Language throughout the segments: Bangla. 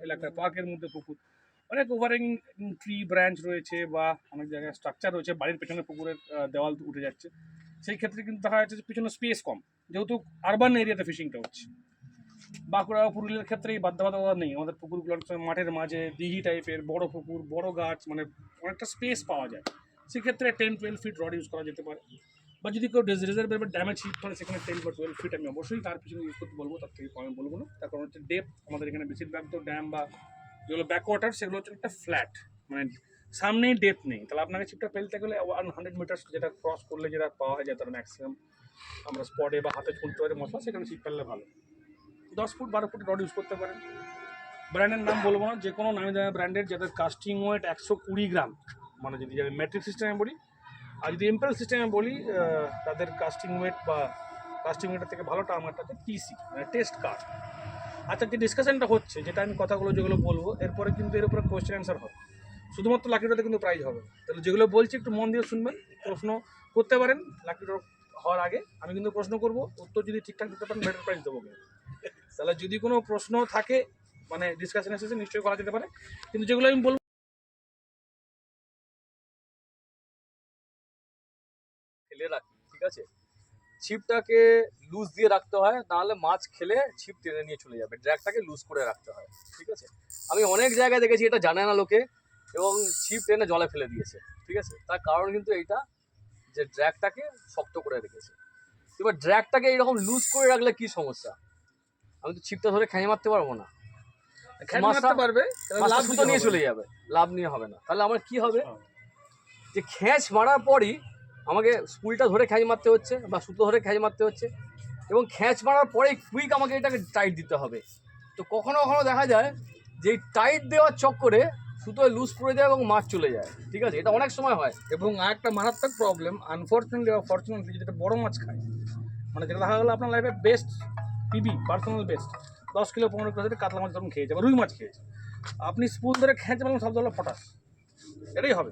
এলাকার পার্কের মধ্যে পুকুর, অনেক ওভারহ্যাঙ্গিং ট্রি ব্রাঞ্চ রয়েছে বা অনেক জায়গায় স্ট্রাকচার রয়েছে, বাড়ির পেছনে পুকুরের দেওয়াল উঠে যাচ্ছে, সেই ক্ষেত্রে কিন্তু দেখা যাচ্ছে যে পিছনে স্পেস কম, যেহেতু আরবান এরিয়াতে ফিশিংটা হচ্ছে। বাঁকুড়া পুরুলিয়ার ক্ষেত্রে এই বাধ্যবাধকতা নেই, আমাদের পুকুরগুলো অনেক সময় মাঠের মাঝে দিঘি টাইপের বড় পুকুর, বড় গাছ, মানে অনেকটা স্পেস পাওয়া যায়, সেক্ষেত্রে 10-12 ফিট রড ইউজ করা যেতে পারে। বা যদি কেউ রিজার্ভের বা ড্যামেজ হিট করে সেখানে 10 বা 12 ফিট আমি অবশ্যই তার পিছনে ইউজ করতে বলবো, তার থেকে কমে বলবো না। তার কারণ হচ্ছে ডেপথ, আমাদের এখানে বেশিরভাগ তো ড্যাম বা যেগুলো ব্যাক ওয়াটার সেগুলো হচ্ছে একটা ফ্ল্যাট, মানে সামনেই ডেপথ নেই, তাহলে আপনাকে ছিপটা ফেলতে গেলে 100 মিটার যেটা ক্রস করলে যেটা পাওয়া যায় তার ম্যাক্সিমাম আমরা স্পটে বা হাতে ছুলতে পারি মশলা, সেখানে ছিপ ফেললে ভালো। 10 ফুট 12 ফুট রড ইউজ করতে পারেন। ব্র্যান্ডের নাম বলবো না, যে কোনো নামি দামি ব্র্যান্ডের যাদের কাস্টিং ওয়েট 120 গ্রাম, মানে যদি মেট্রিক সিস্টেমে বলি, আর যদি এম্পেল সিস্টেমে বলি তাদের কাস্টিং ওয়েট বা কাস্টিং ওয়েটের থেকে ভালো টার্ম একটা হচ্ছে টিসি, মানে টেস্ট কার্ড। আচ্ছা, যে ডিসকাশনটা হচ্ছে, যেটা আমি কথাগুলো যেগুলো বলবো এরপরে কিন্তু এর উপরে কোয়েশ্চেন অ্যান্সার হবে, শুধুমাত্র লাকি ড্রতে কিন্তু প্রাইজ হবে। তাহলে যেগুলো বলছি একটু মন দিয়ে শুনবেন, প্রশ্ন করতে পারেন লাকি ড্র হওয়ার আগে, আমি কিন্তু প্রশ্ন করব, উত্তর যদি ঠিকঠাক দিতে পারেন বেটার প্রাইজ দেবো কিন্তু। তাহলে যদি কোনো প্রশ্ন থাকে মানে ডিসকাশন এসেছে নিশ্চয়ই করা যেতে পারে, কিন্তু যেগুলো আমি বলবো ফেলে রাখি, ঠিক আছে, ছিপটাকে লুজ দিয়ে রাখতে হয়, নাহলে মাছ খেলে ছিপ টেনে নিয়ে চলে যাবে, ড্র্যাগটাকে লুজ করে রাখতে হয়, ঠিক আছে। আমি অনেক জায়গায় দেখেছি এটা জানে না লোকে, এবং ছিপ টেনে জলে ফেলে দিয়েছে, ঠিক আছে। তার কারণ কিন্তু এইটা যে ড্র্যাগটাকে শক্ত করে রেখেছে। এবার ড্র্যাগটাকে এইরকম লুজ করে রাখলে কি সমস্যা, আমি তো ছিপটা ধরে খেয়ে মারতে পারবো না, মারতে পারবে, লাভ তো নিয়ে চলে যাবে, লাভ নিয়ে হবে না। তাহলে আমার কি হবে, যে খ্যাঁচ মারার পরই আমাকে স্পুলটা ধরে খ্যাঁচ মারতে হচ্ছে বা সুতো ধরে খ্যাঁচ মারতে হচ্ছে, এবং খ্যাঁচ মারার পরেই কুইক আমাকে এটাকে টাইট দিতে হবে। তো কখনো কখনো দেখা যায় যে এই টাইট দেওয়ার চক্করে সুতোয় লুজ পড়ে যায় এবং মাছ চলে যায়, ঠিক আছে, এটা অনেক সময় হয়। এবং আরেকটা মারাত্মক প্রবলেম, আনফর্চুনেটলি বা ফর্চুনেটলি, যেটা বড় মাছ খায়, মানে যেটা দেখা গেলো আপনার লাইফে best PB, personal best 10 kilo 15 kilo কাতলা মাছ ধরুন খেয়েছে বা রুই মাছ খেয়েছে, আপনি স্পুল ধরে খেঁচে মারলেন সব ধরলো ফটাস, এটাই হবে।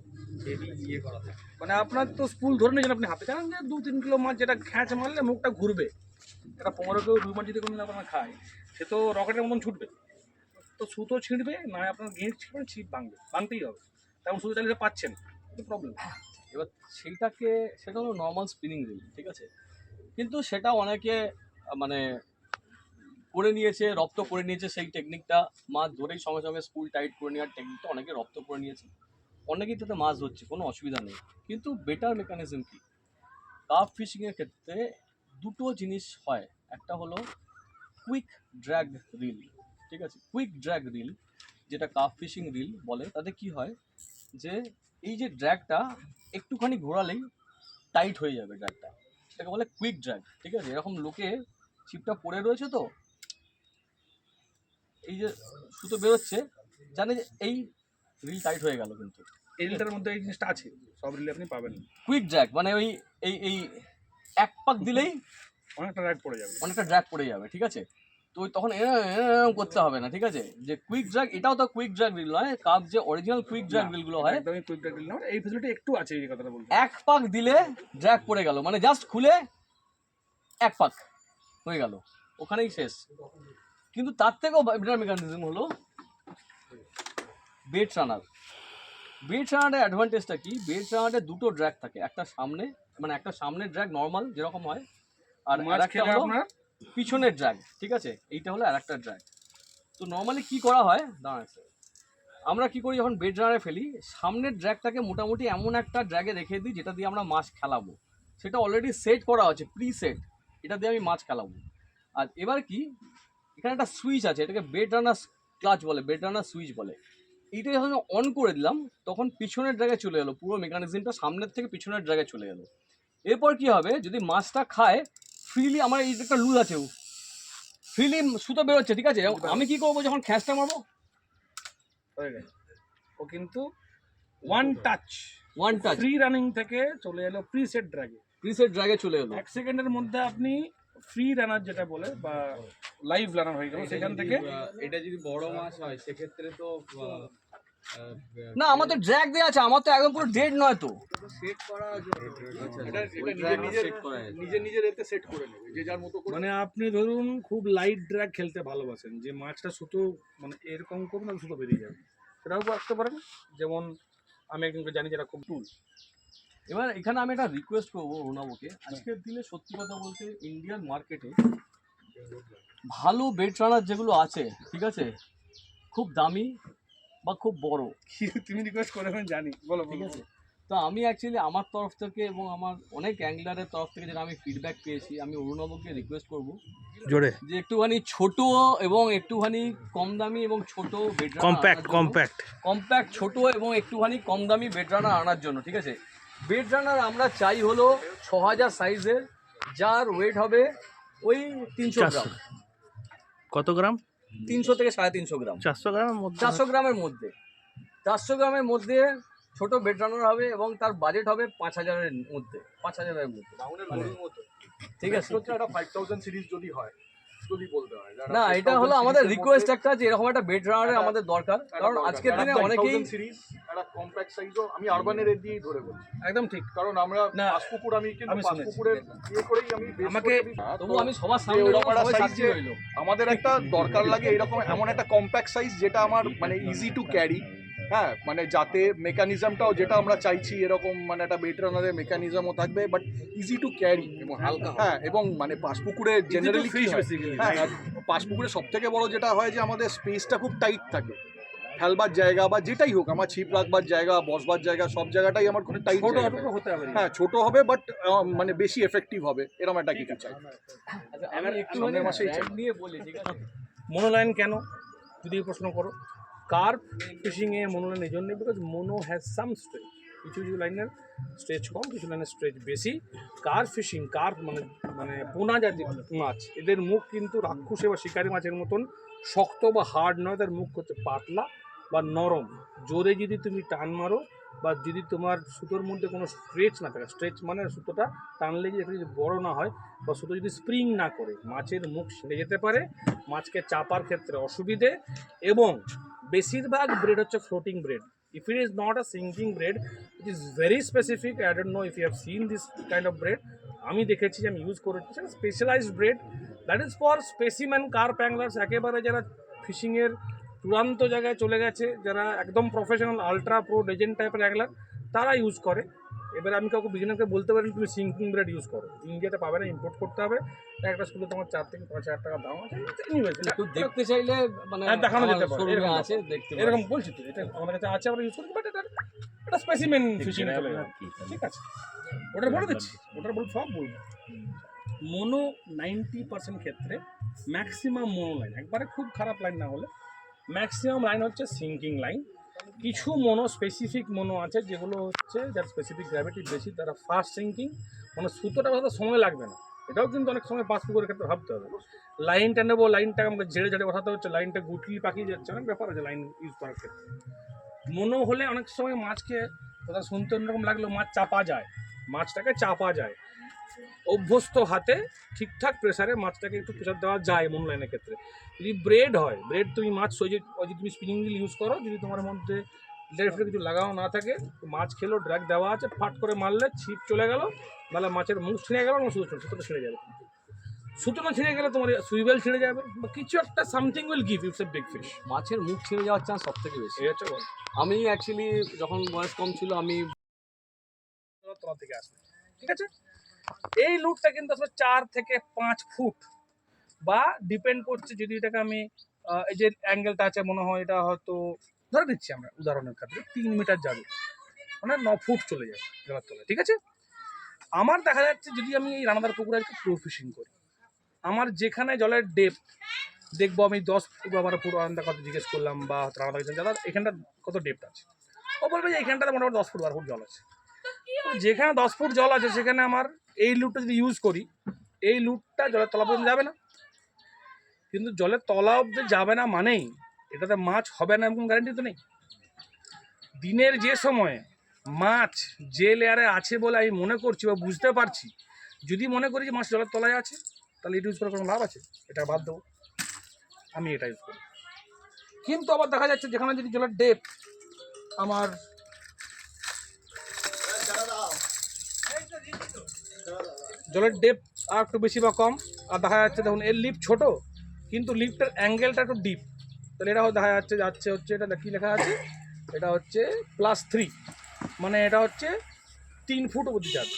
মানে আপনার তো স্পুল ধরে নিয়েছেন আপনি হাতে, জানেন যে 2-3 কিলো মাছ যেটা খ্যাঁচ মারলে মুখটা ঘুরবে, এটা 15 কিলো রুই মাছ যদি কোনো আপনার খায়, সে তো রকেটের মতন ছুটবে, তো সুতো ছিঁড়বে না, আপনার গেঁট ছিঁড়বে, ছিপ ভাঙতেই হবে, তেমন সুতো চালিয়ে পাচ্ছেন, কিন্তু প্রবলেম। এবার সেটা হলো নর্মাল স্পিনিং রিল, ঠিক আছে, কিন্তু সেটা অনেকে মানে করে নিয়েছে, রপ্ত করে নিয়েছে সেই টেকনিকটা, মাছ ধরেই সঙ্গে সঙ্গে স্পুল টাইট করে নেওয়ার টেকনিকটা অনেকে রপ্ত করে নিয়েছে, অনেকেই তাতে মাছ ধরছে, কোনো অসুবিধা নেই। কিন্তু বেটার মেকানিজম কি, কার্প ফিশিংয়ের ক্ষেত্রে দুটো জিনিস হয়, একটা হলো কুইক ড্র্যাগ রিল, ঠিক আছে, কুইক ড্র্যাগ রিল যেটা কার্প ফিশিং রিল বলে, তাতে কি হয় যে এই যে ড্র্যাগটা একটুখানি ঘোরালেই টাইট হয়ে যাবে ড্র্যাগটা, সেটাকে বলে কুইক ড্র্যাগ, ঠিক আছে। এরকম লোকে ছিপটা পড়ে রয়েছে, তো এই যে সুতো বেরোচ্ছে, জানে যে এই রিল টাইট হয়ে গেল, কিন্তু এই রিলটার মধ্যে এই জিনিসটা আছে, সব রিলে আপনি পাবেন না। কুইক ড্র্যাগ মানে ওই এই এই এক পাক দিলেই অনেকটা রাগ পড়ে যাবে, অনেকটা ড্র্যাগ পড়ে যাবে, ঠিক আছে। তো তখন এরকম করতে হবে না, ঠিক আছে। যে কুইক ড্র্যাগ, এটাও তো কুইক ড্র্যাগ রিল নয়, কাপ যে অরিজিনাল কুইক ড্র্যাগ রিলগুলো হয়, একদমই কুইক ড্রাগ রিল না, এই ফ্যাসিলিটি একটু আছে, এই কথাটা বলতে। এক পাক দিলে ড্র্যাগ পড়ে গেল, মানে জাস্ট খুলে এক পাক হয়ে গেল, ওখানেই শেষ। কিন্তু তার থেকেও বেটার মেকানিজম হলো বেট রানার। বেট রানারের অ্যাডভান্টেজটা কি, বেট রানারে দুটো ড্র্যাগ থাকে, একটা সামনে, মানে একটা সামনের ড্র্যাগ নর্মাল যেরকম হয়, আর একটা হলো পিছনের ড্র্যাগ, ঠিক আছে, এইটা হলো আর একটা ড্র্যাগ। তো নর্মালি কি করা হয়, দাঁড়াচ্ছে আমরা কি করি যখন বেড রানারে ফেলি, সামনের ড্র্যাগটাকে মোটামুটি এমন একটা ড্র্যাগে রেখে দিই যেটা দিয়ে আমরা মাছ খেলাবো, সেটা অলরেডি সেট করা আছে, প্রি সেট, এটা দিয়ে আমি মাছ খেলাবো। আর এবার কি, এখানে একটা সুইচ আছে, এটাকে বেড রানার ক্লাচ বলে, বেড রানার সুইচ বলে, এইটা যখন অন করে দিলাম তখন পিছনের ড্র্যাগে চলে এলো, পুরো মেকানিজমটা সামনের থেকে পিছনের ড্র্যাগে চলে গেলো। এরপর কি হবে, যদি মাছটা খায় ফ্রিলি, আমার এই একটা লুজ আছে, ফ্রিলি সুতো বেরোচ্ছে, ঠিক আছে, আমি কি করবো যখন খ্যাঁচটা মারবো, হয়ে গেছে, ও কিন্তু ওয়ান টাচ ফ্রি রানিং থেকে চলে এলো প্রিসেট ড্র্যাগে চলে এলো, 1 সেকেন্ডের মধ্যে আপনি ফ্রি রানার যেটা বলে বা লাইভ রানার হয়ে গেল, সেখান থেকে। এটা যদি বড় মাছ হয় সেক্ষেত্রে তো না আমার তো ড্র্যাগ দেওয়া আছে, আমার তো একদম পুরো ডেড নয় তো। নিজের এতে সেট করে নেবে যে যার মতো করে। মানে আপনি ধরুন খুব লাইট ড্র্যাগ খেলতে ভালোবাসেন, যে মাছটা সুতো মানে এরকম করুন না সুতো বেরিয়ে যাবে, সেটাও রাখতে পারেন। যেমন আমি একজনকে জানি যারা খুব টুল। এবার এখানে আমি একটা রিকোয়েস্ট করবো অরুণাবকে, আজকের দিনে সত্যি কথা বলতে ইন্ডিয়ান মার্কেটে ভালো বেড রানার যেগুলো আছে, ঠিক আছে, খুব দামি বা খুব বড়, তুমি রিকোয়েস্ট করে আমি জানি, বলো ঠিক আছে। তো আমি অ্যাকচুয়ালি আমার তরফ থেকে এবং আমার অনেক অ্যাংলারের তরফ থেকে যেটা আমি ফিডব্যাক পেয়েছি, আমি অরুণাবকে রিকোয়েস্ট করবো জোরে যে একটুখানি ছোট এবং একটুখানি কম দামি এবং ছোট বেড কম্প্যাক্ট ছোট এবং একটুখানি কম দামি বেড রানার আনার জন্য, ঠিক আছে। বেড রানার আমরা চাই হলো 6000 সাইজের, যার ওয়েট হবে ওই 300 গ্রাম। কত গ্রাম? 300 থেকে 350 গ্রাম। 400 গ্রাম? 400 গ্রামের মধ্যে, 400 গ্রামের মধ্যে ছোট বেড রানার হবে এবং তার বাজেট হবে 5000-এর মধ্যে, 5000-এর মধ্যে, ঠিক আছে। একটা 5000 সিরিজ যদি হয়, যদি বলতে হয় না, এটা হলো আমাদের রিকোয়েস্ট একটা, যে এরকম একটা বেড রানার আমাদের দরকার, কারণ আজকের দিনে অনেকেই সিরিজ একটা কম্প্যাক্ট সাইজও আমি আরবানের এর দিয়েই ধরে বলছি। একদম ঠিক, কারণ আমরা পাঁচপুকুর, আমি কিন্তু পাঁচপুকুরের ইয়ে করেই আমি আমাকে তবু আমি সবার সামনে রইলো। আমাদের একটা দরকার লাগে এরকম এমন একটা কম্প্যাক্ট সাইজ যেটা আমার মানে ইজি টু ক্যারি, হ্যাঁ, মানে যাতে মেকানিজমটাও যেটা আমরা চাইছি এরকম, মানে একটা বেড রানারের মেকানিজমও থাকবে বাট ইজি টু ক্যারি এবং হালকা, হ্যাঁ। এবং মানে পাঁচপুকুরে জেনারেলি হ্যাঁ, পাঁচপুকুরে সব থেকে বড় যেটা হয় যে আমাদের স্পেসটা খুব টাইট থাকে, ফেলবার জায়গা বা যেটাই হোক, আমার ছিপ রাখবার জায়গা, বসবার জায়গা, সব জায়গাটাই আমার খুব টাইট হতে হবে। হ্যাঁ, ছোট হবে বাট মানে বেশি এফেক্টিভ হবে, এরকম একটা কিছু চাই। নিয়ে বলি, ঠিক আছে। মোনোলাইন কেন যদি প্রশ্ন করো, কার্প ফিশিংয়ে মোনোলাইন এই জন্যই, because mono has some stretch, কিছু কিছু লাইনের স্ট্রেচ কম, কিছু লাইনের স্ট্রেচ বেশি। কার্প ফিশিং, কার্প মানে মানে পোনা জাতীয় মাছ, এদের মুখ কিন্তু রাক্ষসে বা শিকারি মাছের মতন শক্ত বা হার্ড নয়, তার মুখ হচ্ছে পাতলা বা নরম। জোরে যদি তুমি টান মারো বা যদি তোমার সুতোর মধ্যে কোনো স্ট্রেচ না থাকে, স্ট্রেচ মানে সুতোটা টানলে যদি একটা যদি বড়ো না হয় বা সুতো যদি স্প্রিং না করে, মাছের মুখ ছেড়ে যেতে পারে, মাছকে চাপার ক্ষেত্রে অসুবিধে। এবং বেশিরভাগ ব্রেড হচ্ছে floating bread. If it is not a sinking bread, it is very specific. I don't know if you have seen this kind of bread. আমি দেখেছি, আমি ইউজ করেছি, specialised bread that is for specimen carp anglers, একেবারে যারা ফিশিংয়ের চূড়ান্ত জায়গায় চলে গেছে, যারা একদম প্রফেশনাল আলট্রা প্রো লেজেন্ড টাইপের অ্যাংলার, তারা ইউজ করে। এবার আমি কাউকে বিগিনারকে বলতে পারি তুমি সিঙ্কিং ব্রেড ইউজ করো, ইন্ডিয়াতে পাবে না, ইম্পোর্ট করতে হবে। একটা স্কুলে তোমার 4 থেকে 5,000 টাকা দাম আছে। একটু দেখতে চাইলে মানে দেখানো যেতে পারে, এরকম আছে, দেখতে এরকম বলছি তো, এটা আমাদের কাছে আছে, আমরা ইউজ করি, বাট এটা স্পেসিমেন ফিশিং চলে যাবে, ঠিক আছে। ওটার বলে দিচ্ছি, ওটার বল সব বলবো। মোনো 90% ক্ষেত্রে ম্যাক্সিমাম মোনো লাইন, একবারে খুব খারাপ লাইন না হলে ম্যাক্সিমাম লাইন হচ্ছে সিঙ্কিং লাইন। কিছু মোনো স্পেসিফিক মোনো আছে যেগুলো হচ্ছে যার স্পেসিফিক গ্র্যাভিটি বেশি, তারা ফাস্ট সিঙ্কিং, মানে সুতোটা বাঁধাতে সময় লাগবে না। এটাও কিন্তু অনেক সময় পাঁচপুকুরের ক্ষেত্রে ভাবতে হবে, লাইনটা নেবো, লাইনটা আমাকে ঝেড়ে ঝেড়ে বসাতে হচ্ছে, লাইনটা গুটলি পাকিয়ে যাচ্ছে, অনেক ব্যাপার আছে লাইন ইউজ করার ক্ষেত্রে। মোনো হলে অনেক সময় মাছকে কথা শুনতে অন্যরকম লাগলেও মাছ চাপা যায়, মাছটাকে চাপা যায়, অভ্যস্ত হাতে ঠিকঠাক প্রেসারে মাছটাকে একটু প্রেসার দেওয়া যায় মোনো লাইনের ক্ষেত্রে। যদি ব্রেড হয়, ব্রেড তুমি মাছ যদি তুমি স্পিনিং হুইল ইউজ করো, যদি তোমার মধ্যে লেফটে কিছু লাগাও না থাকে, মাছ খেলো, ড্র্যাগ দেওয়া আছে, ফাট করে মারলে ছিপ চলে গেল, নাহলে মাছের মুখ ছিঁড়ে গেল, না সুতোটা ছিঁড়ে যাবে, সুতোটা ছিঁড়ে গেলে তোমার সুইবেল ছিঁড়ে যাবে, বা কিছু একটা something will give it's a big fish. মাছের মুখ ছিঁড়ে যাওয়ার চান্স সব থেকে বেশি। এই হচ্ছে আমি অ্যাকচুয়ালি যখন বয়স কম ছিল, আমি তলা থেকে আসবে, ঠিক আছে। এই লুটটা কিন্তু আসলে 4 থেকে 5 ফুট, বা ডিপেন্ড করছে, যদি এটাকে আমি এই যে অ্যাঙ্গেলটা আছে, মনে হয় এটা হয়তো ধরে দিচ্ছি আমরা উদাহরণের ক্ষেত্রে 3 মিটার যাবে, মানে 9 ফুট চলে যাবে জলের তলায়, ঠিক আছে। আমার দেখা যাচ্ছে যদি আমি এই রানাদার পুকুরে আজকে প্রো ফিশিং করি, আমার যেখানে জলের ডেপথ দেখবো, আমি 10 ফুট বা 12 ফুট আলাদা কত জিজ্ঞেস করলাম, বা রানাদার দাদা এখানটা কত ডেপথ আছে, ও বলবে যে এখানটাতে মোটামুটি 10 ফুট 12 ফুট জল আছে। যেখানে 10 ফুট জল আছে সেখানে আমার এই লুটটা যদি ইউজ করি, এই লুটটা জলের তলা পর্যন্ত যাবে না। কিন্তু জলের তলা অব্দি যাবে না মানেই এটাতে মাছ হবে না এরকম গ্যারান্টি তো নেই। দিনের যে সময়ে মাছ যে লেয়ারে আছে বলে আমি মনে করছি বা বুঝতে পারছি, যদি মনে করি যে মাছ জলের তলায় আছে, তাহলে এটা ইউজ করার কোনো লাভ আছে? এটা বাদ দেবো, আমি এটা ইউজ করি। কিন্তু আবার দেখা যাচ্ছে যেখানে যদি জলের ডেপথ আমার জলের ডেপথ আর একটু বেশি বা কম, আর দেখা যাচ্ছে দেখুন এর লিফট ছোট কিন্তু লিফটের অ্যাঙ্গেলটা একটু ডিপ, তাহলে এটা দেখা যাচ্ছে হচ্ছে এটা কী লেখা আছে, এটা হচ্ছে +3, মানে এটা হচ্ছে 3 ফুট অবধি যাবে।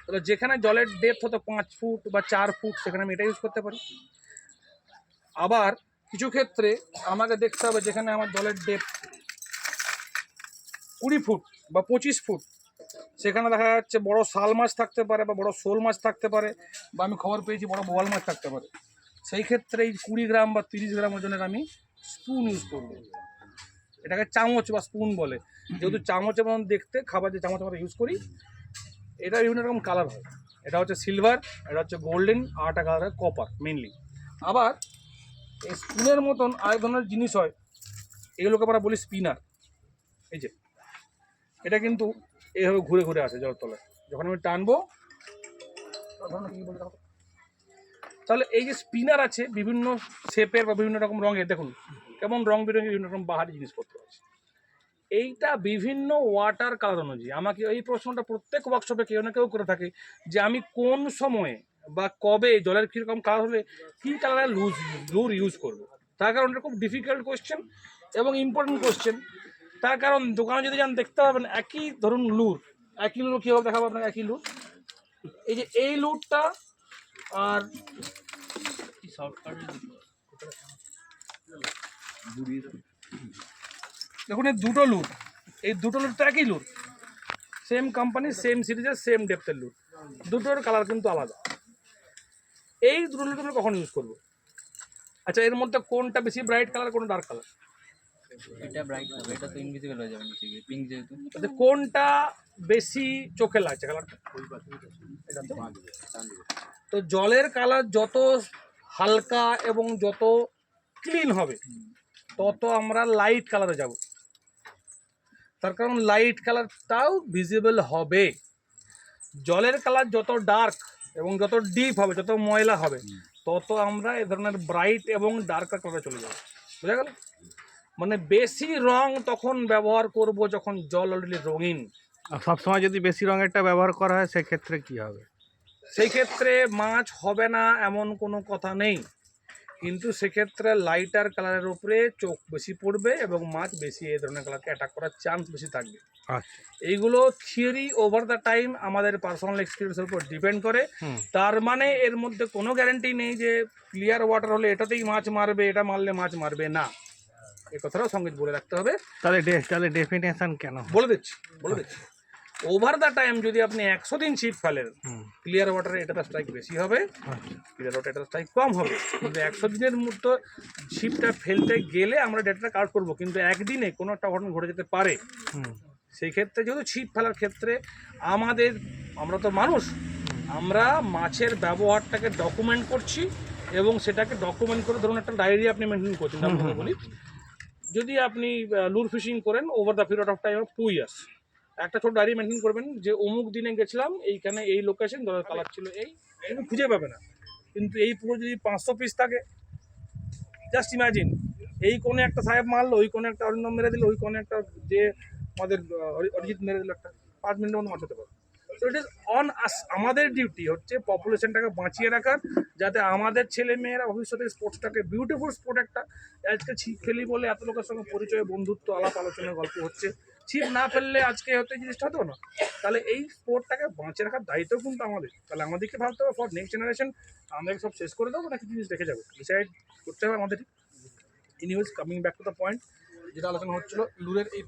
তাহলে যেখানে জলের ডেপথ হতো 5 ফুট বা 4 ফুট সেখানে আমি এটা ইউজ করতে পারি। আবার কিছু ক্ষেত্রে আমাকে দেখতে হবে যেখানে আমার জলের ডেপথ 20 ফুট বা 25 ফুট, সেখানে দেখা যাচ্ছে বড় শাল মাছ থাকতে পারে বা বড় শোল মাছ থাকতে পারে, বা আমি খবর পেয়েছি বড় বোয়াল মাছ থাকতে পারে। সেই ক্ষেত্রে এই 20 গ্রাম বা 30 গ্রাম ওজনের আমি স্পুন ইউজ করব। এটাকে চামচ বা স্পুন বলে, যেহেতু চামচের মতন দেখতে, খাবার যে চামচ আমরা ইউজ করি, এটা বিভিন্ন রকম কালার হয়। এটা হচ্ছে সিলভার, এটা হচ্ছে গোল্ডেন, আর একটা কালার হয় কপার মেনলি। আবার এই স্পুনের মতন আরেক ধরনের জিনিস হয়, এগুলোকে আমরা বলি স্পিনার। এই যে এটা কিন্তু এইভাবে ঘুরে ঘুরে আসে জলের তলায়, যখন আমি টানবো তাহলে এই যে স্পিনার আছে বিভিন্ন শেপের বা বিভিন্ন রকম রঙের, দেখুন কেমন রং বেরঙের বিভিন্ন রকম বাহারি জিনিসপত্র আছে। এইটা বিভিন্ন ওয়াটার কালার অনুযায়ী। আমাকে এই প্রশ্নটা প্রত্যেক ওয়ার্কশপে কেউ না কেউ করে থাকে যে আমি কোন সময়ে বা কবে জলের কীরকম কালার হলে কী কালারের লুর ইউজ করবো। তার কারণ এটা খুব ডিফিকাল্ট কোয়েশ্চেন এবং ইম্পর্টেন্ট কোয়েশ্চেন। তার কারণ দোকানে যদি যান দেখতে পাবেন একই ধরুন লুর, একই লুর কীভাবে দেখাবো আপনাকে, একই লুর, এই যে এই লুরটা আর দেখুন এই দুটো লুর, এই দুটো লুর তো একই লুর, সেম কোম্পানি সেম সিরিজের সেম ডেপথের লুর, দুটোর কালার কিন্তু আলাদা। এই দুটো লুর আমরা কখন ইউজ করবো? আচ্ছা, এর মধ্যে কোনটা বেশি ব্রাইট কালার, কোনটা ডার্ক কালার? এটা ব্রাইট হবে, এটা তো ইনভিজিবল হয়ে যাবে নিচে গিয়ে, পিঙ্ক যেহেতু। আচ্ছা, কোনটা বেশি চোখে লাগছে কালারটা? এটা তো জলের কালার যত হালকা এবং যত ক্লিন হবে তত আমরা লাইট কালারে যাব। তার কারণ লাইট কালারটাও ভিজিবল হবে। জলের কালার যত ডার্ক এবং যত ডিপ হবে, যত ময়লা হবে, তত আমরা এ ধরনের ব্রাইট এবং ডার্ক কালারে চলে যাব। বুঝা গেল? মানে বেশি রং তখন ব্যবহার করব যখন জল অলরেডি রঙিন। আর সবসময় যদি বেশি রঙেরটা ব্যবহার করা হয় সেক্ষেত্রে কি হবে? সেই ক্ষেত্রে মাছ হবে না এমন কোনো কথা নেই, কিন্তু সেক্ষেত্রে লাইটার কালারের উপরে চোখ বেশি পড়বে এবং মাছ বেশি এই ধরনের কালারকে অ্যাটাক করার চান্স বেশি থাকবে। আচ্ছা, এইগুলো থিওরি ওভার দ্য টাইম আমাদের পার্সোনাল এক্সপিরিয়েন্সের উপর ডিপেন্ড করে। তার মানে এর মধ্যে কোনো গ্যারান্টি নেই যে ক্লিয়ার ওয়াটার হলে এটাতেই মাছ মারবে, এটা মারলে মাছ মারবে না। এই কথাটাও সঙ্গে বলে রাখতে হবে। তাহলে ডেফিনেশন কেন? বলে দিচ্ছি। ওভার দ্য টাইম যদি আপনি 100 দিন ছিপ ফেলেন, ক্লিয়ার ওয়াটারে এটাতে স্ট্রাইক বেশি হবে, ক্লিয়ার ওয়াটারে এটা স্ট্রাইক কম হবে। কিন্তু 100 দিনের মধ্যে ছিপটা ফেলতে গেলে আমরা ডেটাটা কাউন্ট করবো, কিন্তু একদিনে কোনো একটা ঘটনা ঘটে যেতে পারে। সেই ক্ষেত্রে যেহেতু ছিপ ফেলার ক্ষেত্রে আমরা তো মানুষ, আমরা মাছের ব্যবহারটাকে ডকুমেন্ট করছি এবং সেটাকে ডকুমেন্ট করে ধরুন একটা ডায়েরি আপনি মেনটেন করছেন। আমরা বলি যদি আপনি লুর ফিশিং করেন over the period of time of 2 years, একটা ছোট ডায়েরি মেনটেন করবেন যে অমুক দিনে গেছিলাম, এইখানে এই লোকেশন, জলের কালার ছিল এই, তুমি খুঁজে পাবে না। কিন্তু এই পুরো যদি 500 পিস থাকে, জাস্ট ইমাজিন এই কোণে একটা সাহেব মারলো, ওই কোণে একটা অরিন্দম মেরে দিল, ওই কোণে একটা যে আমাদের অরিজিৎ মেরে দিল, একটা 5 মিনিটের মধ্যে মারতে পারবে। সো ইট ইজ অন আস, আমাদের ডিউটি হচ্ছে পপুলেশনটাকে বাঁচিয়ে রাখার, যাতে আমাদের ছেলে মেয়েরা ভবিষ্যতে স্পোর্টসটাকে বিউটিফুল স্পোর্ট একটা, আজকে ছিপ ফেলি বলে এত লোকের সঙ্গে পরিচয়, বন্ধুত্ব, আলাপ আলোচনার গল্প হচ্ছে, ছিপ না ফেললে আজকে হয়তো এই জিনিসটা হতো না। তাহলে এই স্পোর্টটাকে বাঁচিয়ে রাখার দায়িত্ব কিন্তু আমাদের। তাহলে আমাদেরকে ভাবতে হবে ফর নেক্সট জেনারেশন, আমাদেরকে সব শেষ করে দেবো নাকি জিনিস রেখে যাবো, ডিসাইড করতে হবে আমাদের। Anyways coming back to the point, যেটা আলোচনা হচ্ছিল লুরের এই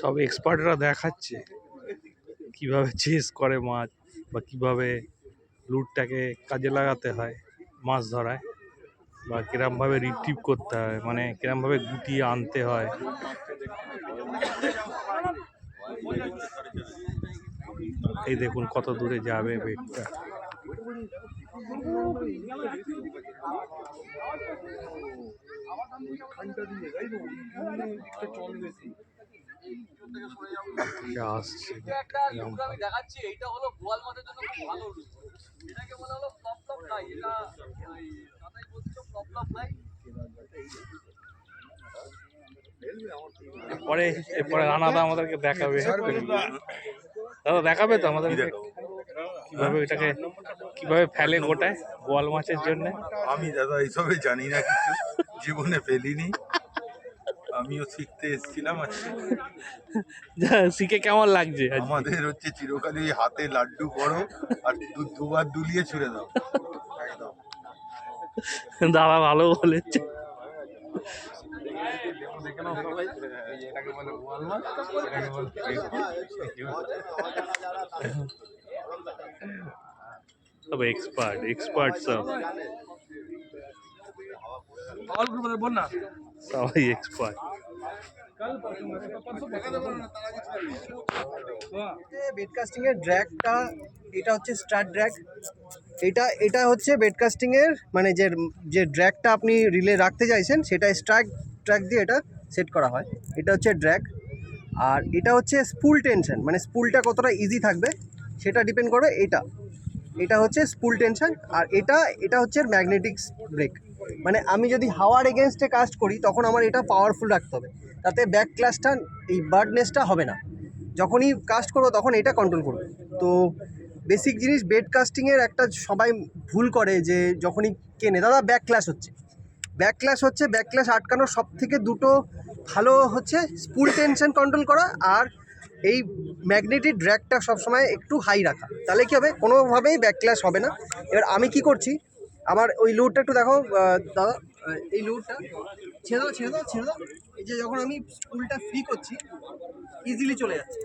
সব এক্সপার্টরা দেখাচ্ছে কিভাবে চেস করে মাছ বা কিভাবে লুটটাকে কাজে লাগাতে হয় মাছ ধরায়, বা কিরমভাবে রিট্রিভ করতে হয়, মানে কিরমভাবে গুটিয়ে আনতে হয়। এই দেখুন কত দূরে যাবে বেটটা। আসছে আমি দেখাচ্ছি, এইটা হলো বোয়াল মাছের জন্য খুব ভালো রুট। এটাকে বলা হলো ফ্লপ ফ্লপ ফ্লাই। এটা কাঁটাই বলছো ফ্লপ ফ্লপ ফ্লাই। এরপরে রানাদা আমাদেরকে দেখাবে। দাদা দেখাবে তো আমাদেরকে কিভাবে এটাকে কিভাবে ফেলে গোটায় বোয়াল মাছের জন্য। আমি দাদা এইসবে জানি না, কিছু জীবনে ফেলিনি, আমিও শিখতে এসেছিলাম আজকে। শিখে কেমন লাগছে? আমাদের হচ্ছে চিরকালই হাতে লাড্ডু করো আর দুবার দুলিয়ে ছুড়ে দাও। দাদা ভালো বলেছে। সব এক্সপার্ট সব ऑल ग्रुप बोल ना সবাই এক্সপার্ট। বেডকাস্টিং এর ড্র্যাগটা, এটা হচ্ছে স্টার ড্র্যাগ। এটা হচ্ছে বেডকাস্টিং এর মানে যে ড্র্যাগটা আপনি রিলে রাখতে চাইছেন সেটা ট্র্যাক দিয়ে এটা সেট করা হয়। এটা হচ্ছে ড্র্যাগ। আর এটা হচ্ছে স্পুল টেনশন, মানে স্পুলটা কতটা ইজি থাকবে সেটা ডিপেন্ড করে। এটা হচ্ছে স্পুল টেনশন। আর এটা হচ্ছে ম্যাগনেটিক ব্রেক। মানে আমি যদি হাওয়ার এগেনস্টে কাস্ট করি তখন আমার এটা পাওয়ারফুল রাখতে হবে, তাতে ব্যাক ক্লাসটা এই বার্ডনেসটা হবে না। যখনই কাস্ট করবো তখন এটা কন্ট্রোল করবো। তো বেসিক জিনিস বেড কাস্টিংয়ের একটা সবাই ভুল করে যে যখনই কেনে, দাদা ব্যাক ক্লাস হচ্ছে। ব্যাক ক্লাস আটকানোর সব থেকে দুটো ভালো হচ্ছে স্পুল টেনশন কন্ট্রোল করা আর এই ম্যাগনেটিক ড্র্যাগটা সবসময় একটু হাই রাখা। তাহলে কী হবে, কোনোভাবেই ব্যাক ক্লাস হবে না। এবার আমি কি করছি, আমার ওই লুটটা একটু দেখো দাদা, এই লুটটা ছেড়ে দাও। এই যে যখন আমি স্পুলটা ফ্রি করছি ইজিলি চলে যাচ্ছে।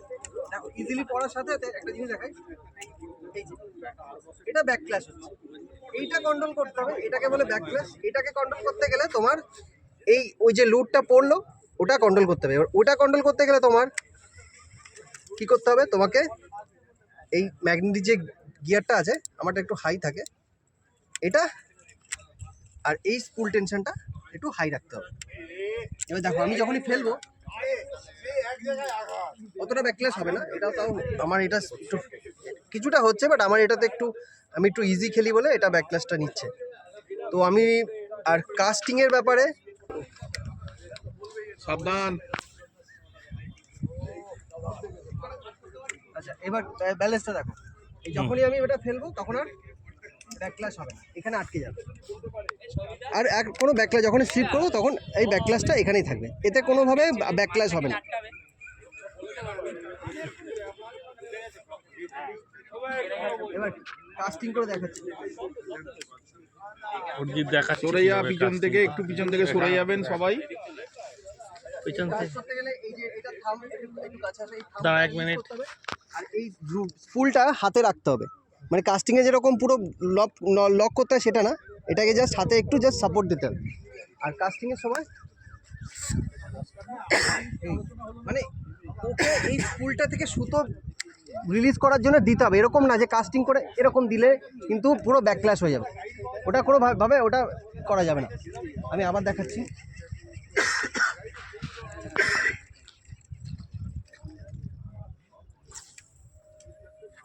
দেখো ইজিলি পড়ার সাথে সাথে একটা জিনিস দেখাই, এই যে এটা ব্যাক ক্লাস হচ্ছে। এইটা কন্ট্রোল করতে হবে, এটাকে বলে ব্যাক ক্লাস। এটাকে কন্ট্রোল করতে গেলে তোমার ওই যে লুটটা পড়লো ওটা কন্ট্রোল করতে হবে। এবার ওটা কন্ট্রোল করতে গেলে তোমার কি করতে হবে, তোমাকে এই ম্যাগনেটিক যে গিয়ারটা আছে, আমারটা একটু হাই থাকে এটা, আর এই স্পুল টেনশনটা একটু হাই রাখতে হবে। এবার দেখো আমি যখনই ফেলবো অতটা ব্যাকক্লাস হবে না। এটা তাও আমার এটা একটু কিছুটা হচ্ছে, বাট আমার এটাতে আমি একটু ইজি খেলি বলে এটা ব্যাকক্লাসটা নিচ্ছে। তো আমি আর কাস্টিংয়ের ব্যাপারে সাবধান। আচ্ছা, এবার ব্যালেন্সটা দেখো, এই যখনই আমি এটা ফেলবো তখন আর ব্যাকক্লাস হবে না, এখানে আটকে যাবে। আর কোনো ব্যাকক্লাস যখনই ফ্লিপ করবো তখন এই ব্যাকক্লাসটা এখানেই থাকবে, এতে কোনোভাবে ব্যাকক্লাস হবে না। এবার কাস্টিং করে দেখাচ্ছি। অর্জিত দেখাচ্ছে সরাইয়া পিছন থেকে, একটু পিছন থেকে সরে যাবেন সবাই। পিছন থেকে করতে গেলে এই যে এটা থাম, একটু কাছে আসে, এই থাম দাঁড়া 1 মিনিট। আর এই স্পুলটা হাতে রাখতে হবে। মানে কাস্টিংয়ে যেরকম পুরো লক করতে হয় সেটা না, এটাকে জাস্ট হাতে একটু সাপোর্ট দিতে হবে। আর কাস্টিংয়ের সময় মানে ওকে এই স্পুলটা থেকে সুতো রিলিজ করার জন্য দিতে হবে। এরকম না যে কাস্টিং করে এরকম দিলে কিন্তু পুরো ব্যাকক্লাস হয়ে যাবে, ওটা কোনোভাবে ওটা করা যাবে না। আমি আবার দেখাচ্ছি।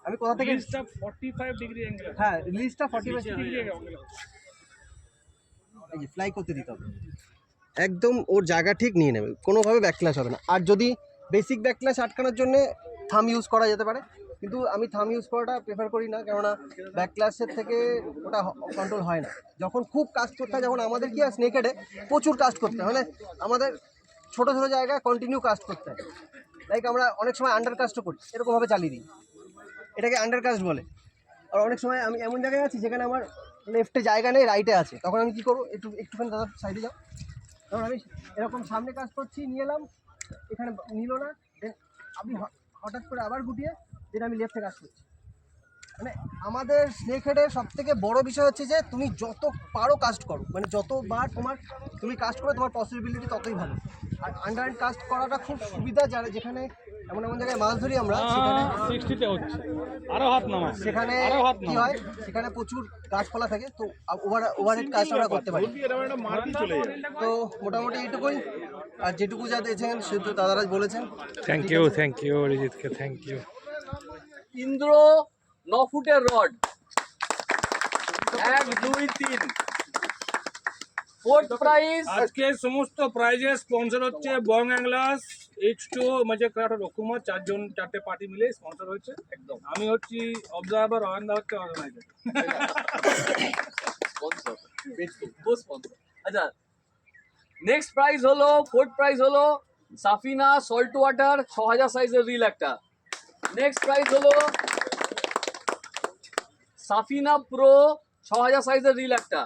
আমি কোথা থেকে, রিলিজটা 45 ডিগ্রি অ্যাঙ্গেল, হ্যাঁ রিলিজটা 45 ডিগ্রি ডিগ্রি অ্যাঙ্গেল। এই যে ফ্লাই করতে দিতে হবে, একদম ওর জায়গা ঠিক নিয়ে নেবে, কোনোভাবে ব্যাকক্লাস হবে না। আর যদি বেসিক ব্যাকক্লাস আটকানোর জন্য থাম ইউজ করা যেতে পারে, কিন্তু আমি থাম ইউজ করাটা প্রেফার করি না, কেননা ব্যাক ক্লাসের থেকে ওটা কন্ট্রোল হয় না। যখন খুব কাস্ট করতে হয়, যেমন আমাদের কি হয় স্নেক হেডে প্রচুর কাস্ট করতে হয়, মানে আমাদের ছোটো ছোটো জায়গায় কন্টিনিউ কাস্ট করতে হয়, লাইক আমরা অনেক সময় আন্ডার কাস্টও করি, এরকমভাবে চালিয়ে দিই, এটাকে আন্ডার কাস্ট বলে। আর অনেক সময় আমি এমন জায়গায় আছি যেখানে আমার লেফটে জায়গা নেই, রাইটে আছে, তখন আমি কী করবো, একটুখানি দাদা সাইডে যাও, তখন আমি এরকম সামনে কাজ করছি, নিয়ে এলাম, এখানে নিল না, দেন আমি হঠাৎ করে আবার গুটিয়ে যেটা আমি লেফটে কাজ করছি। মানে আমাদের স্নেক হেডের সব থেকে বড়ো বিষয় হচ্ছে যে তুমি যত পারো কাস্ট করো, মানে যতবার তুমি কাস্ট করো তোমার পসিবিলিটি ততই ভালো। আর আন্ডার হ্যান্ড কাস্ট করাটা খুব সুবিধা, যারা যেখানে এমন এমন জায়গায় মাছ ধরি আমরা, সেখানে 60-তে হচ্ছে, আরো হাত নামা, সেখানে আরো হাত কি হয়, সেখানে প্রচুর গাছপালা থাকে, তো ওভারহেড কাজ আমরা করতে পারি। তো মোটামুটি এইটুকুই, আর যেটুকু যা দিয়েছেন সেহেতু দাদারা বলেছেন। থ্যাংক ইউ অরিজিৎকে, থ্যাংক ইউ। ইন্দ্র 9 ফুটের রড, 1 2 3। ফোর্থ প্রাইজ আজকে সমস্ত প্রাইজে স্পন্সর হচ্ছে বং অ্যাংলার্স, H2 মজে ক্রাফট, রকুমা, 4টে পার্টি মিলে স্পন্সর হয়েছে। একদম আমি হচ্ছি অবজারভার, অয়ন্দা হচ্ছে অর্গানাইজার। Sponsor, sponsor. আচ্ছা, নেক্সট প্রাইজ হলো, ফোর্থ প্রাইজ হলো সাফিনা সল্ট ওয়াটার 6000 সাইজের রিল একটা। নেক্সট প্রাইজ হলো সাফিনা প্রো 6000 সাইজের রিল একটা।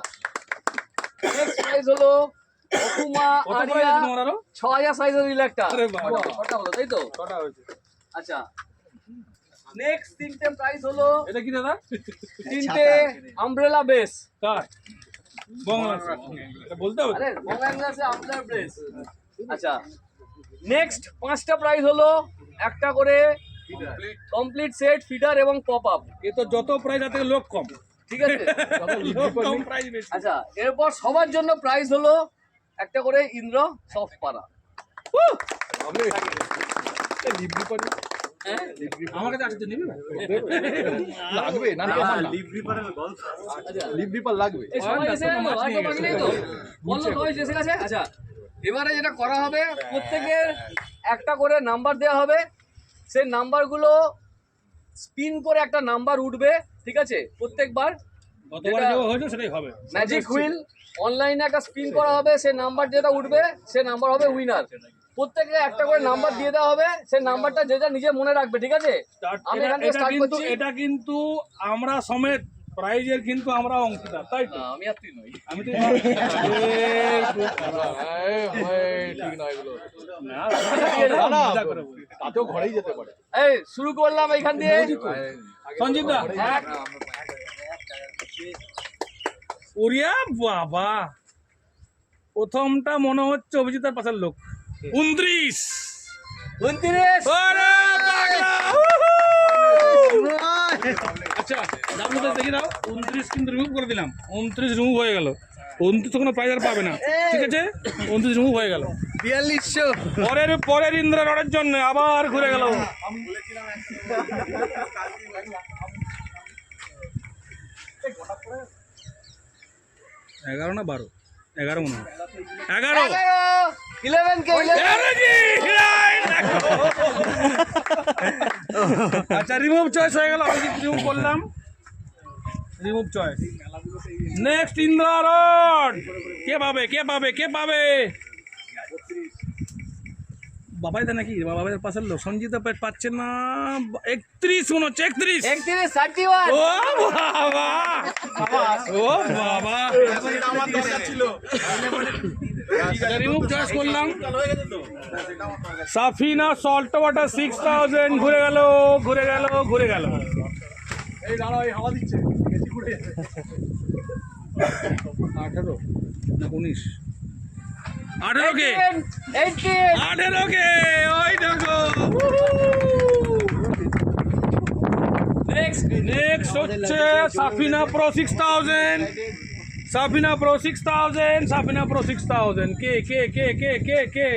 নেক্সট প্রাইজ হলো রকুমা আরিয়া 6000 সাইজের রিল একটা। কটা হলো, তাই তো? কটা হয়েছে? আচ্ছা, নেক্সট 3টে প্রাইজ হলো, এটা কি দাদা? 3টে আমব্রেলা বেস। কার? বং অ্যাংলার্স, এটা বলতে হবে। আরে বঙ্গাইন্দাসে আমব্রেলা বেস। আচ্ছা, নেক্সট 5টা প্রাইজ হলো একটা করে কমপ্লিট সেট ফিডার এবং পপ আপ। এ তো যত প্রাইজ আছে লোক কম, ঠিক আছে? লোক কম প্রাইজ বেশি। আচ্ছা, এরপর সবার জন্য প্রাইজ হলো একটা করে ইন্দ্র সফট পারা। হ্যাঁ? আমার কাছে আছে তো, নিবি না? লাগবে না, না আচ্ছা, লিভ রিপার লাগবে। এই সবাই এসে গেল? আর তো বাকি নেই তো? বললো সবাই এসে গেছে? আচ্ছা, এবারে যেটা করা হবে, প্রত্যেকের একটা করে নাম্বার দেওয়া হবে, সেই নাম্বারগুলো স্পিন করে একটা নাম্বার উঠবে, ঠিক আছে? প্রত্যেকবার গতবার যেটা- যে হয়েছে সেটাই হবে। ম্যাজিক হুইল অনলাইনে একটা স্পিন করা হবে, সেই নাম্বার যেটা উঠবে সে নাম্বার হবে উইনার। প্রত্যেকে একটা করে নাম্বার দিয়ে দেওয়া হবে, সেই নাম্বারটা যে যা নিজে মনে রাখবে, ঠিক আছে? আমি এখান থেকে স্টার্ট করছি। এটা কিন্তু আমরা সমেত প্রাইজের কিন্তু আমরা অংশীদার, তাই তো? আমি আর তুই নই। আমি তো ঠিক নয় এগুলো। না, না, না, মজা করে বলি। তাতেও ঘরেই যেতে পারে। এই শুরু করলাম এইখান দিয়ে। সঞ্জিত দা, এক, ওরিয়া বাবা, প্রথমটা মনে হচ্ছে অভিজিতের পাশের লোক। 29। 29। ওরে পাগলা! আচ্ছা, ডাবলুতে দেখি দাও, 29 কিন্তু রিমুভ করে দিলাম। 29 রিমুভ হয়ে গেল। 29 তো কোনো প্রাইজ আর পাবে না, ঠিক আছে? 29 রিমুভ হয়ে গেল। 4200 পরের ইন্দ্র রডের জন্য আবার ঘুরে গেল। এগারো না 12? 11 মনে হয়। 11। 11 কে 11। আচ্ছা, রিমুভ চয়েস হয়ে গেল, আমি রিমুভ করলাম। Remove choice. Next Indra rod, কে পাবে? কে পাবে? কে পাবে? বাবাই দা নাকি? বাবাইদের পাশের লোক সঞ্জিত পাচ্ছে না। 31 মনে হচ্ছে, 31। 31 31। ও বাবা, ও বাবা, রিমুভ চয়েস করলাম। সাফিনা সল্ট ওয়াটার 6000 ঘুরে গেল, ঘুরে গেল, ঘুরে গেল। এই দাঁড়াও, এই হাওয়া দিচ্ছে, বেশি ঘুরে যাবে। 18 না 19? 18 কে? 18। 18 কে? ওই দেখো। নেক্সট হচ্ছে Safina pro 6000। Safina pro 6000, Safina pro 6000। কে কে কে কে কে কে?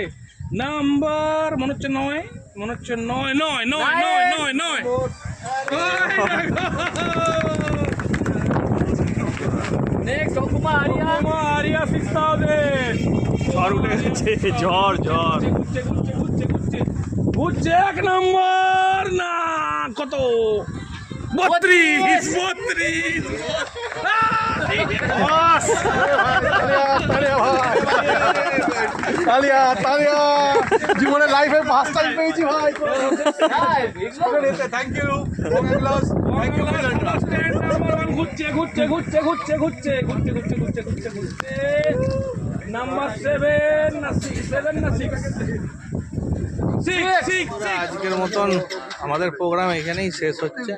নাম্বার মনে হচ্ছে 9, মনে হচ্ছে 9 9 9 9 9 9। নেক্সট রকুমা আরিয়া। আরিয়া 6000। ঝড় উঠে গেছে, ঝড়। ঘুরছে 1 নম্বর না, কত কত 32 32 জীবনে লাইফে ফার্স্ট টাইম পেয়েছি ভাই। থ্যাংক ইউ ঘুরছে ঘুরছে ঘুরছে ঘুরছে ঘুরছে ঘুরছে ঘুরছে ঘুরছে ঘুরছে ঘুরছে নাম্বার 7 না 6 না 6 আজকের মতন আমাদের প্রোগ্রাম এখানেই শেষ হচ্ছে।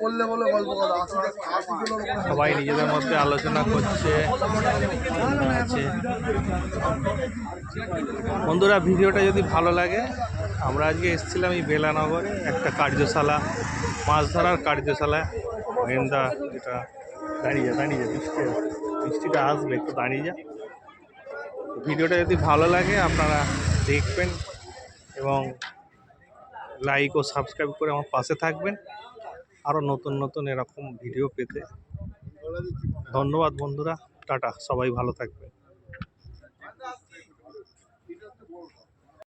সবাই নিজেদের মধ্যে আলোচনা করছে। বন্ধুরা, ভিডিওটা যদি ভালো লাগে, আমরা আজকে এসেছিলাম এই বেলানগরে একটা কার্যশালা, মাছ ধরার কার্যশালা। মহেন্দা যেটা দাঁড়িয়ে যা বৃষ্টিটা আসবে, একটু দাঁড়িয়ে যা। ভিডিওটা যদি ভালো লাগে আপনারা দেখবেন এবং লাইক ও সাবস্ক্রাইব করে আমার পাশে থাকবেন আরও নতুন নতুন এরকম ভিডিও পেতে। ধন্যবাদ বন্ধুরা, টাটা, সবাই ভালো থাকবেন।